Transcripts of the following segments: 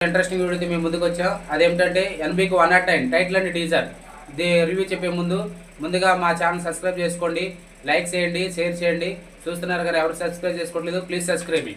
Interesting వీడియోతో మేము ముందుకు వచ్చాం. అదేమిటంటే ఎన్బీకి 109 టైటిల్ అండ్ టీజర్ రివ్యూ చెప్పే ముందుగా మా ఛానల్ సబ్స్క్రైబ్ చేసుకోండి, లైక్ చేయండి, షేర్ చేయండి. చూస్తున్నారు కదా, ఎవరు సబ్స్క్రైబ్ చేసుకోవట్లేదు, ప్లీజ్ సబ్స్క్రైబ్.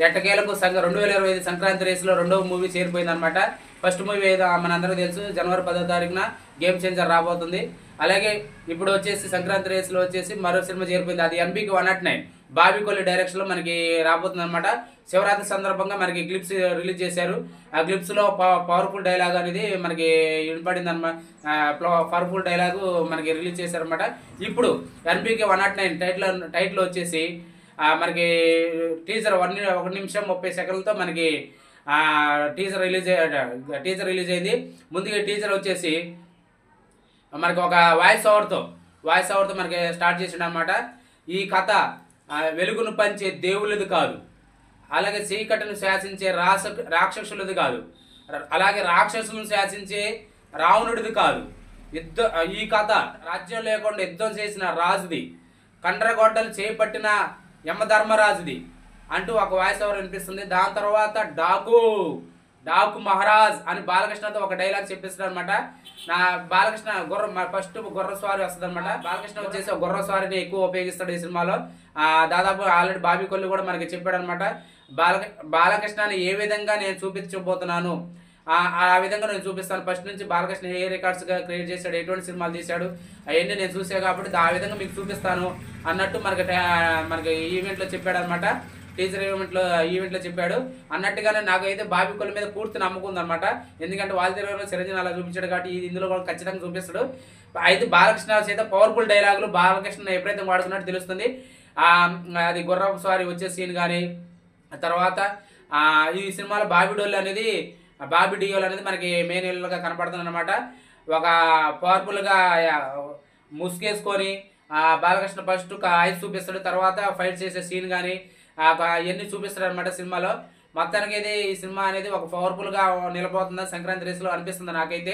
ఎట్టకేలకు 2025 సంక్రాంతి రేసులో రెండవ మూవీ చేరిపోయింది అనమాట. ఫస్ట్ మూవీ మనందరికీ తెలుసు, జనవరి 10వ తారీఖున గేమ్ చేంజర్ రాబోతుంది. అలాగే ఇప్పుడు వచ్చేసి సంక్రాంతి రేసులో వచ్చేసి మరో సినిమా చేరిపోయింది, అది ఎన్బీకి 109 బాబీ కొల్లి డైరెక్షన్లో మనకి రాబోతుంది అనమాట. శివరాత్రి సందర్భంగా మనకి క్లిప్స్ రిలీజ్ చేశారు. ఆ క్లిప్స్లో పవర్ఫుల్ డైలాగ్ అనేది మనకి వినపడింది అనమాట. పవర్ఫుల్ డైలాగు మనకి రిలీజ్ చేశారనమాట. ఇప్పుడు ఎన్బీకి 109 టైటిల్ వచ్చేసి మనకి టీజర్ 1 నిమిషం 30 సెకండ్లతో మనకి టీజర్ రిలీజ్ అయింది. ముందుగా టీజర్ వచ్చేసి మనకి ఒక వాయిస్ ఓవర్తో మనకి స్టార్ట్ చేసిండు అనమాట. ఈ కథ వెలుగును పంచే దేవుళ్ళది కాదు, అలాగే చీకటిని శాసించే రాక్షసులది కాదు, అలాగే రాక్షసులను శాసించే రావణుడిది కాదు. ఈ కథ రాజ్యం లేకుండా యుద్ధం చేసిన రాజుది, కండ్రగొడ్డలు చేపట్టిన యమధర్మరాజుది అంటూ ఒక వాయిస్ ఓవర్ వినిపిస్తుంది. దాని తర్వాత డాకు మహారాజ్ అని బాలకృష్ణతో ఒక డైలాగ్ చెప్పిస్తాడు అనమాట. నా బాలకృష్ణ ఫస్ట్ గుర్ర స్వారీ వస్తుంది అనమాట. బాలకృష్ణ వచ్చేసి గుర్ర స్వారీని ఎక్కువ ఉపయోగిస్తాడు ఈ సినిమాలో. దాదాపు ఆల్రెడీ బాబీ కొల్లి కూడా మనకి చెప్పాడు అనమాట. బాలకృష్ణని ఏ విధంగా నేను చూపించబోతున్నాను, ఆ విధంగా నేను చూపిస్తాను. ఫస్ట్ నుంచి బాలకృష్ణ ఏ రికార్డ్స్గా క్రియేట్ చేశాడు, ఎటువంటి సినిమాలు తీశాడు, అవన్నీ నేను చూసా కాబట్టి ఆ విధంగా మీకు చూపిస్తాను అన్నట్టు మనకి ఈవెంట్లో చెప్పాడు అనమాట. టీజర్ ఈవెంట్లో చెప్పాడు. అన్నట్టుగానే నాకైతే బాబీ కొల్లి మీద పూర్తి నమ్మకం ఉందన్నమాట. ఎందుకంటే వాళ్ళ దగ్గర చిరంజీవి అలా చూపించాడు కాబట్టి ఇందులో కూడా ఖచ్చితంగా చూపిస్తాడు. అయితే బాలకృష్ణ చేత పవర్ఫుల్ డైలాగులు బాలకృష్ణ ఎప్పుడైతే వాడుకున్నట్టు తెలుస్తుంది. అది గుర్రపు స్వారీ వచ్చే సీన్ కానీ, తర్వాత ఈ సినిమాలో బాబీ డియోల్ అనేది మనకి మెయిన్ హీరోలుగా కనపడుతుంది అనమాట. ఒక పవర్ఫుల్గా ముసుగేసుకొని బాలకృష్ణ ఫస్ట్ ఐస్ చూపిస్తాడు, తర్వాత ఫైట్ చేసే సీన్ కానీ అవన్నీ చూపిస్తాడు అనమాట సినిమాలో. మొత్తానికి అయితే ఈ సినిమా అనేది ఒక పవర్ఫుల్గా నిలబోతుందని సంక్రాంతి రేసులో అనిపిస్తుంది నాకైతే.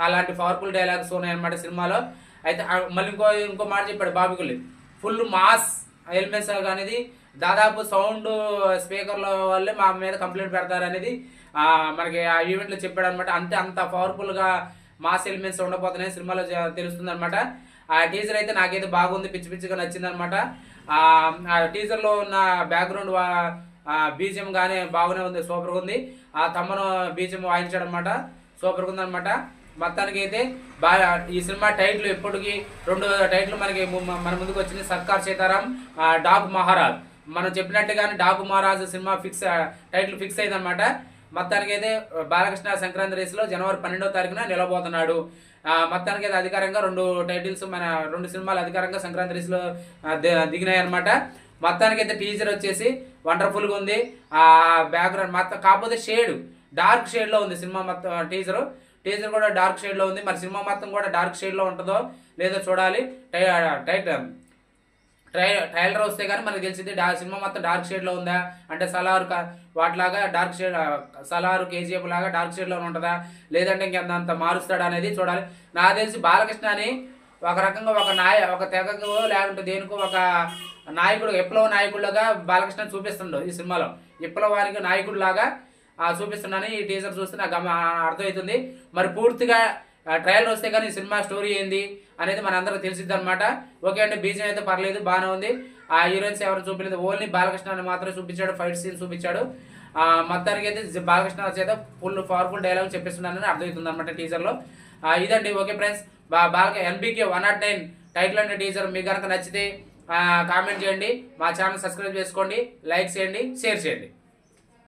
అలాంటి పవర్ఫుల్ డైలాగ్స్ ఉన్నాయన్నమాట సినిమాలో. అయితే మళ్ళీ ఇంకో మాట చెప్పాడు Bobby Kolli, full mass elements అనేది దాదాపు సౌండ్ స్పీకర్ల వల్లే మా మీద కంప్లైంట్ పెడతారు అనేది మనకి ఆ ఈవెంట్లో చెప్పాడు అనమాట. అంత పవర్ఫుల్గా మాస్ ఎలిమెంట్స్ ఉండబోతున్నాయి సినిమాలో తెలుస్తుంది అనమాట. ఆ టీజర్ అయితే నాకైతే బాగుంది, పిచ్చిగా నచ్చింది అనమాట. ఆ టీజర్లో ఉన్న బ్యాక్గ్రౌండ్ బీజిఎం కానీ బాగానే ఉంది, సూపర్గా ఉంది. ఆ తమ్మను బీజిఎం వాయించాడు అనమాట, సూపర్గా ఉంది అనమాట. మొత్తానికి అయితే ఈ సినిమా టైటిల్ ఇప్పటికి 2 టైటిల్ మన ముందుకు వచ్చింది, సర్కార్ సీతారాం, డాకు మహారాజ్. మనం చెప్పినట్టుగానే Daaku Maharaj cinema title fix అయిందనమాట. మొత్తానికి అయితే బాలకృష్ణ సంక్రాంతి రేసులో జనవరి 12వ తారీఖున నిలబోతున్నాడు. మొత్తానికి అయితే అధికారంగా 2 సినిమాలు అధికారంగా సంక్రాంతి రేసులో దిగినాయి అనమాట. మొత్తానికి అయితే టీజర్ వచ్చేసి వండర్ఫుల్గా ఉంది. బ్యాక్గ్రౌండ్ మొత్తం కాకపోతే డార్క్ షేడ్లో ఉంది సినిమా మొత్తం. టీజర్ కూడా డార్క్ షేడ్లో ఉంది. మరి సినిమా మొత్తం కూడా డార్క్ షేడ్లో ఉంటుందో లేదో చూడాలి. ట్రైలర్ వస్తే కానీ మనకు తెలిసింది సినిమా మొత్తం డార్క్ షేడ్లో ఉందా అంటే వాటిలాగా సలారు కేజీఎఫ్ లాగా డార్క్ షేడ్లో ఉంటుందా, లేదంటే ఇంకెంత మారుస్తాడా అనేది చూడాలి. నాకు తెలిసి బాలకృష్ణ అని ఒక రకంగా ఒక తెగకు లేకుంటే దేనికో ఒక నాయకుడు, విప్లవ నాయకుడులాగా బాలకృష్ణ చూపిస్తుండడు ఈ సినిమాలో. విప్లవానికి నాయకుడిలాగా చూపిస్తున్నాను ఈ టీజర్ చూస్తే నాకు అర్థమవుతుంది. మరి పూర్తిగా ట్రయల్ వస్తే కానీ సినిమా స్టోరీ ఏంది అనేది మన అందరికి తెలిసిద్ది అనమాట. ఓకే అండి, బీజం అయితే పర్లేదు, బాగానే ఉంది. ఆ హీరోయిన్స్ ఎవరు చూపించలేదు, ఓన్లీ బాలకృష్ణ అని మాత్రం చూపించాడు, ఫైట్ సీన్ చూపించాడు. మొత్తానికి అయితే బాలకృష్ణ చేత ఫుల్ పవర్ఫుల్ డైలాగ్ చెప్పిస్తున్నానని అర్థమవుతుంది అనమాట టీజర్లో. ఇదండి. Okay friends, NBK 109 title and teaser మీకు కనుక నచ్చితే కామెంట్ చేయండి, మా ఛానల్ సబ్స్క్రైబ్ చేసుకోండి, లైక్ చేయండి, షేర్ చేయండి.